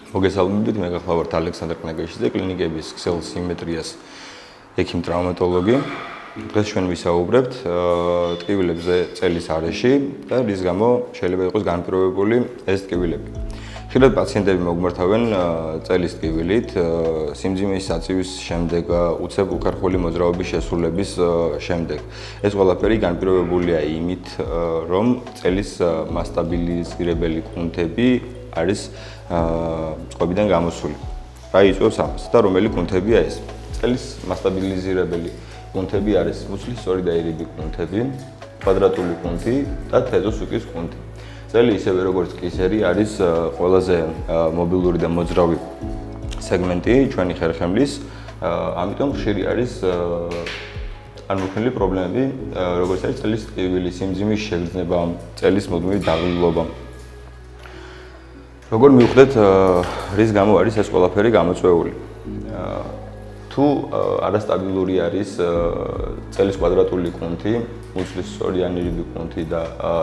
მოგესალმებით, მე გახლავართ ალექსანდრე კნაგეშიძე, კლინიკების ქსელ სიმეტრიას ექიმ-ტრავმატოლოგი. დღეს ჩვენ ვისაუბრებთ ტკივილებზე წელის არეში და რის გამო შეიძლება იყოს განპირობებული ეს ტკივილები. ხშირად პაციენტები მოგმართავენ წელის ტკივილით, სიმძიმის საწივის შემდეგ, უცებ უხერხული მოძრაობის შესრულების შემდეგ. ეს ყველაფერი განპირობებულია იმით, რომ წელის მასტაბილიზირებელი კუნთები არის წყობიდან გამოსული. რა იწვევს ამას და რომელი კუნთებია ეს? წელის მასტაბილიზირებელი კუნთები არის მუცლის სწორი და ირიბი კუნთები, კვადრატული კუნთი და თეზოსუკის კუნთი. წელი ისევე როგორც კისერი არის ყველაზე მობილური და მოძრავი სეგმენტი ჩვენი ხერხემლის, ამიტომ ხშირი არის წარმოქმნილი პრობლემები, როგორც არის წელის ტკივილი, სიმძიმის შეგრძნება, წელის მუდმივი დაღლილობა. როგორ მივხვდეთ, რის გამო არის ეს ყველაფერი გამოწვეული? თუ არასტაბილური არის წელის კვადრატული კუნთი, მუცლის სწორი ან ირიბი კუნთი და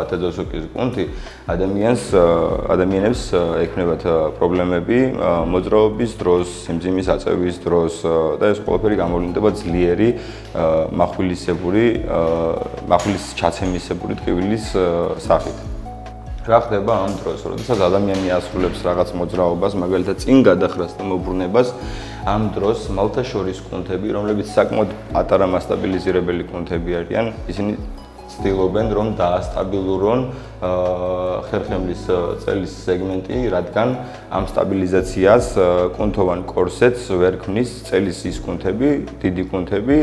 თეზოსუკის კუნთი, ადამიანებს ექმნებათ პრობლემები მოძრაობის დროს, სიმძიმის აწევის დროს და ეს ყველაფერი გამოვლინდება ძლიერი მახვილის ჩაცემისებური ტკივილის სახით. რა ხდება ამ დროს, როდესაც ადამიანი ასრულებს რაღაც მოძრაობას, მაგალითად წინ გადახრას და მობრუნებას, ამ დროს მალთა შორის კუნთები, რომლებიც საკმაოდ პატარა მასტაბილიზირებელი კუნთები არიან, ისინი ცდილობენ, რომ დაასტაბილურონ ხერხემლის წელის სეგმენტი, რადგან ამ სტაბილიზაციას კუნთოვან კორსეტს ვერ ქმნის წელის ის კუნთები, დიდი კუნთები,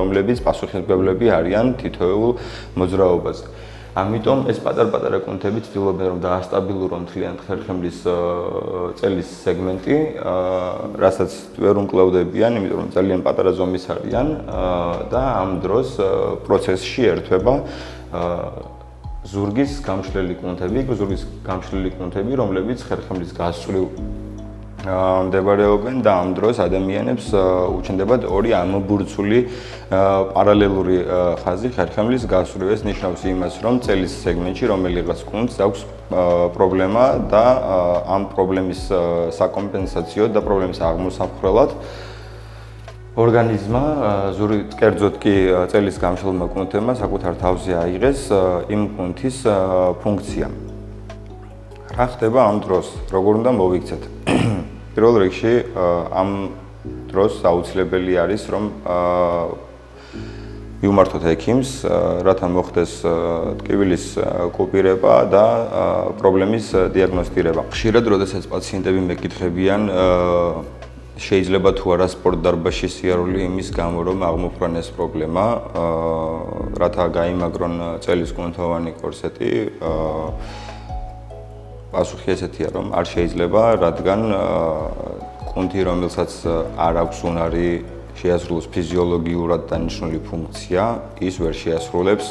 რომლებიც პასუხისმგებლები არიან თითოეულ მოძრაობაზე. ამიტომ ეს პატარ-პატარა კუნთები ცდილობენ, რომ დაასტაბილურონ მთლიანად ხერხემლის წელის სეგმენტი, რასაც ვერ უმკლავდებიან, იმიტომ რომ ძალიან პატარა ზომის არიან და ამ დროს პროცესში ერთვება ზურგის გამშლელი კუნთები, რომლებიც ხერხემლის გასწვრივ მდებარეობენ და ამ დროს ადამიანებს უჩნდებათ ორი ამობურცული პარალელური ხაზი ხერხემლის გასწვრივ. ეს ნიშნავს იმას, რომ წელის სეგმენტში რომელიღაც კუნთს აქვს პრობლემა და ამ პრობლემის საკომპენსაციოდ და პრობლემის აღმოსამხვრელად ორგანიზმმა, კერძოდ კი წელის გამშლელმა კუნთებმა საკუთარ თავზე აიღეს იმ კუნთის ფუნქცია. რა ხდება ამ დროს? როგორ უნდა მოვიქცეთ? პირველ რიგში ამ დროს აუცილებელი არის, რომ ვიმართოთ ექიმს, რათა მოხდეს ტკივილის კუპირება და პრობლემის დიაგნოსტირება. ხშირად, როდესაც პაციენტები მეკითხებიან, შეიძლება თუ არა სპორტ დარბაზში სიარული იმის გამო, რომ აღმოფხვრან ეს პრობლემა, რათა გაიმაგრონ წელის კუნთოვანი კორსეტი, პასუხი ესეთია, რომ არ შეიძლება, რადგან კუნთი, რომელსაც არ აქვს უნარი შეასრულოს ფიზიოლოგიურად დანიშნული ფუნქცია, ის ვერ შეასრულებს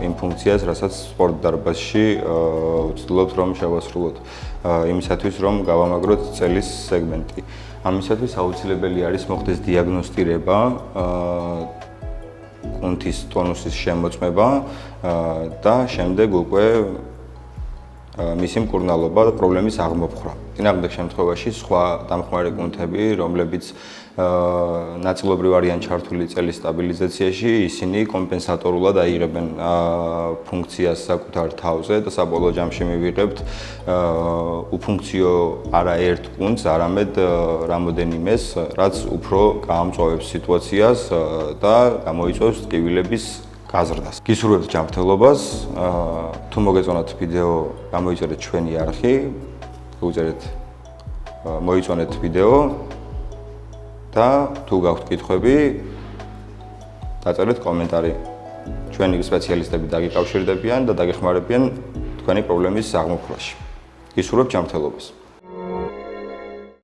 იმ ფუნქციას, რასაც სპორტ დარბაზში ვცდილობთ, რომ შევასრულოთ, იმისათვის, რომ გავამაგროთ წელის სეგმენტი. ამისათვის აუცილებელი არის მოხდეს დიაგნოსტირება, კუნთის ტონუსის შემოწმება და შემდეგ უკვე მისი მკურნალობა და პრობლემის აღმოფხვრა. წინააღმდეგ შემთხვევაში სხვა დამხმარე კუნთები, რომლებიც ნაწილობრივ არიან ჩართული წელის სტაბილიზაციაში, ისინი კომპენსატორულად აიღებენ ფუნქციას საკუთარ თავზე და საბოლოო ჯამში მივიღებთ უფუნქციო არა ერთ კუნთს, არამედ რამოდენიმეს, რაც უფრო გაამწვავებს სიტუაციას და გამოიწვევს ტკივილების გაზრდას. გისურვებთ ჯანმრთელობას, თუ მოგეწონათ ვიდეო, გამოიწერეთ ჩვენი არხი, მოიწონეთ ვიდეო და თუ გაქვთ კითხვები, დაწერეთ კომენტარი. ჩვენი სპეციალისტები დაგიკავშირდებიან და დაგეხმარებიან თქვენი პრობლემის აღმოფხვრაში. გისურვებთ ჯანმრთელობას.